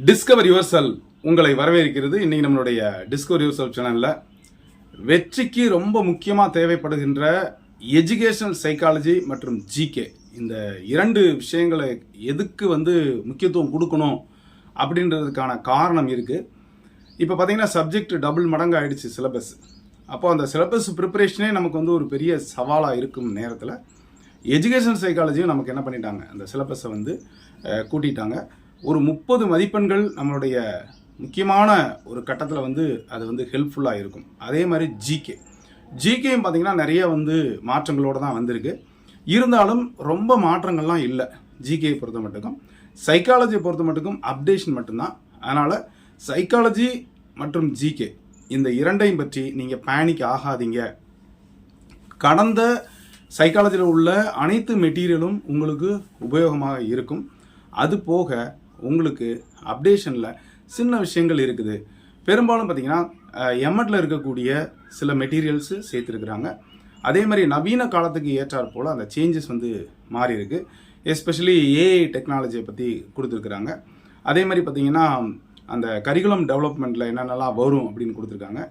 Discover your self உங்களை வரவேற்கிறது. இன்னைக்கு நம்மளுடைய டிஸ்கவர் யுவர் செல்ஃப் சேனல்ல வெற்றிக்கு ரொம்ப முக்கியமாக தேவைப்படுகின்ற எஜுகேஷனல் சைக்காலஜி மற்றும் ஜிகே இந்த இரண்டு விஷயங்களை எதுக்கு முக்கியத்துவம் கொடுக்கணும் அப்படின்றதுக்கான காரணம் இருக்குது. இப்போ பார்த்தீங்கன்னா சப்ஜெக்ட் டபுள் மடங்கு ஆயிடுச்சு சிலபஸ். அப்போ அந்த சிலபஸ் ப்ரிப்பரேஷனே நமக்கு ஒரு பெரிய சவாலாக இருக்கும் நேரத்தில் எஜுகேஷன் சைக்காலஜியும் நமக்கு என்ன பண்ணிட்டாங்க, அந்த சிலபஸை கூட்டிட்டாங்க. ஒரு 30 மதிப்பெண்கள் நம்மளுடைய முக்கியமான ஒரு கட்டத்தில் அது ஹெல்ப்ஃபுல்லாக இருக்கும். அதே மாதிரி ஜிகேயும் பார்த்திங்கன்னா நிறைய மாற்றங்களோடு தான் வந்திருக்கு. இருந்தாலும் ரொம்ப மாற்றங்கள்லாம் இல்லை. ஜிகேயை பொறுத்த மட்டுக்கும் சைக்காலஜியை பொறுத்த மட்டுக்கும் அப்டேஷன் மட்டும்தான். அதனால் சைக்காலஜி மற்றும் ஜிகே இந்த இரண்டையும் பற்றி நீங்கள் பேனிக் ஆகாதீங்க. கடந்த சைக்காலஜியில் உள்ள அனைத்து மெட்டீரியலும் உங்களுக்கு உபயோகமாக இருக்கும். அது போக உங்களுக்கு அப்டேஷனில் சின்ன விஷயங்கள் இருக்குது. பெரும்பாலும் பார்த்திங்கன்னா எம்எட்டில் இருக்கக்கூடிய சில மெட்டீரியல்ஸு சேர்த்துருக்குறாங்க. அதே மாதிரி நவீன காலத்துக்கு ஏற்றாற் போல் அந்த சேஞ்சஸ் மாறி இருக்கு. எஸ்பெஷலி ஏஐ டெக்னாலஜியை பற்றி கொடுத்துருக்குறாங்க. அதே மாதிரி பார்த்திங்கன்னா அந்த கரிக்குலம் டெவலப்மெண்ட்டில் என்னென்னலாம் வரும் அப்படின்னு கொடுத்துருக்காங்க.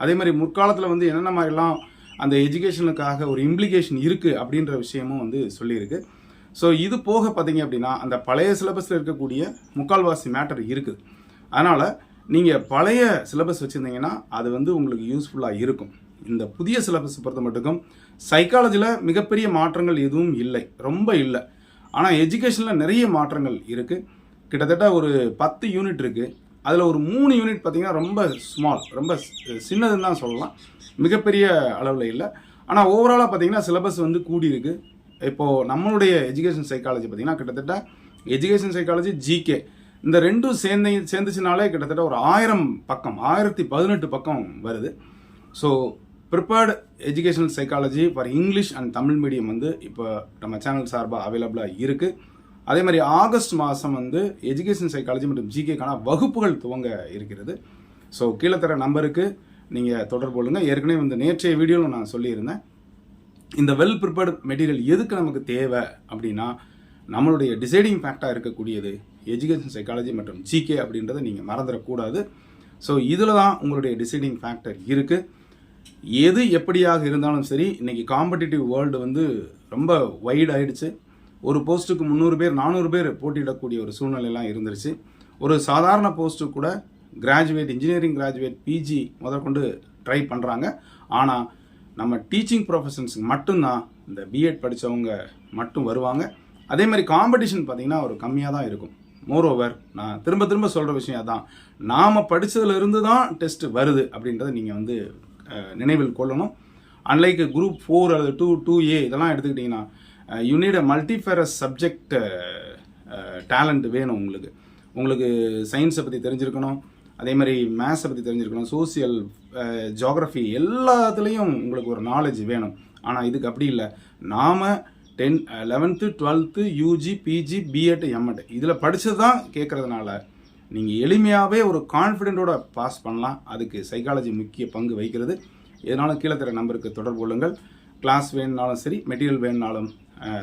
அதே மாதிரி முற்காலத்தில் என்னென்ன மாதிரிலாம் அந்த எஜுகேஷனுக்காக ஒரு இம்ப்ளிகேஷன் இருக்குது அப்படின்ற விஷயமும் சொல்லியிருக்கு. ஸோ இது போக பார்த்தீங்க அப்படின்னா அந்த பழைய சிலபஸில் இருக்கக்கூடிய முக்கால்வாசி மேட்டர் இருக்குது. அதனால் நீங்கள் பழைய சிலபஸ் வச்சுருந்தீங்கன்னா அது உங்களுக்கு யூஸ்ஃபுல்லாக இருக்கும். இந்த புதிய சிலபஸ் பொறுத்த மட்டுக்கும் சைக்காலஜியில் மிகப்பெரிய மாற்றங்கள் எதுவும் இல்லை, ரொம்ப இல்லை. ஆனால் எஜுகேஷனில் நிறைய மாற்றங்கள் இருக்குது. கிட்டத்தட்ட ஒரு 10 யூனிட் இருக்குது. அதில் ஒரு 3 யூனிட் பார்த்திங்கன்னா ரொம்ப ஸ்மால், ரொம்ப சின்னதுன்னு தான் சொல்லலாம், மிகப்பெரிய அளவில் இல்லை. ஆனால் ஓவராலாக பார்த்திங்கன்னா சிலபஸ் கூடியிருக்கு. இப்போது நம்மளுடைய எஜுகேஷன் சைக்காலஜி பார்த்திங்கன்னா கிட்டத்தட்ட எஜுகேஷன் சைக்காலஜி ஜிகே இந்த ரெண்டும் சேர்ந்துச்சுனாலே கிட்டத்தட்ட ஒரு 1000 பக்கம், 1018 பக்கம் வருது. So prepared educational psychology for English and Tamil medium இப்போ நம்ம சேனல் சார்பாக அவைலபிளாக இருக்குது. அதே மாதிரி ஆகஸ்ட் மாதம் எஜுகேஷன் சைக்காலஜி மற்றும் ஜிகேக்கான வகுப்புகள் துவங்க இருக்கிறது. ஸோ கீழே தர நம்பருக்கு நீங்கள் தொடர்பு கொள்ளுங்கள். ஏற்கனவே நேற்றைய வீடியோவில் நான் சொல்லியிருந்தேன், இந்த வெல் ப்ரிப்பேர்டு மெட்டீரியல் எதுக்கு நமக்கு தேவை அப்படின்னா நம்மளுடைய டிசைடிங் ஃபேக்டாக இருக்கக்கூடியது எஜுகேஷன் சைக்காலஜி மற்றும் ஜிகே அப்படின்றத நீங்கள் மறந்துடக்கூடாது. ஸோ இதில் தான் உங்களுடைய டிசைடிங் ஃபேக்டர் இருக்குது. எது எப்படியாக இருந்தாலும் சரி, இன்றைக்கி காம்படிட்டிவ் வேர்ல்டு ரொம்ப வைட் ஆகிடுச்சு. ஒரு போஸ்ட்டுக்கு 300 பேர் 400 பேர் போட்டியிடக்கூடிய ஒரு சூழ்நிலையெல்லாம் இருந்துருச்சு. ஒரு சாதாரண போஸ்ட்டுக்கு கூட கிராஜுவேட், இன்ஜினியரிங் கிராஜுவேட், பிஜி முதற்கொண்டு ட்ரை பண்ணுறாங்க. ஆனால் நம்ம டீச்சிங் ப்ரொஃபஷன்ஸுக்கு மட்டும்தான் இந்த பிஎட் படித்தவங்க மட்டும் வருவாங்க. அதே மாதிரி காம்படிஷன் பார்த்திங்கன்னா ஒரு கம்மியாக தான் இருக்கும். மோரோவர் நான் திரும்ப திரும்ப சொல்கிற விஷயம் அதான், நாம் படித்ததுலேருந்து தான் டெஸ்ட் வருது அப்படின்றத நீங்கள் நினைவில் கொள்ளணும். அன்லைக் குரூப் 4 அல்லது 2, 2A இதெல்லாம் எடுத்துக்கிட்டிங்கன்னா you need a multifarious subject talent வேணும். உங்களுக்கு சயின்ஸை பற்றி தெரிஞ்சிருக்கணும், அதே மாதிரி மேத்ஸை பற்றி தெரிஞ்சிருக்கணும், சோசியல், ஜியாகிரஃபி எல்லாத்துலேயும் உங்களுக்கு ஒரு நாலேஜ் வேணும். ஆனால் இதுக்கு அப்படி இல்லை. நாம் 10th, 11th, 12th, UG, PG, BEd, MEd இதில் படித்தது தான் கேட்குறதுனால நீங்கள் எளிமையாகவே ஒரு கான்ஃபிடென்ட்டோட பாஸ் பண்ணலாம். அதுக்கு சைக்காலஜி முக்கிய பங்கு வகிக்கிறது. இதனால கீழே தர நம்பருக்கு தொடர்பு கொள்ளுங்கள். கிளாஸ் வேணுனாலும் சரி, மெட்டீரியல் வேணுனாலும்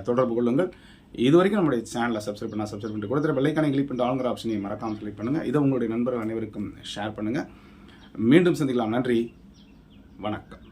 தொடர்பு கொள்ளுங்கள். இது வரைக்கும் நம்முடைய சேனலை சப்ஸ்கிரைப் பண்ணிட்டு கொடுத்துற பெல்லைக்கானை கிளிக் பண்ணிட்டு ஆளுங்கிற ஆப்ஷனை மறக்காமல் கிளிக் பண்ணுங்கள். இதை உங்களுடைய நண்பர்கள் அனைவருக்கும் ஷேர் பண்ணுங்கள். மீண்டும் சந்திக்கலாம். நன்றி, வணக்கம்.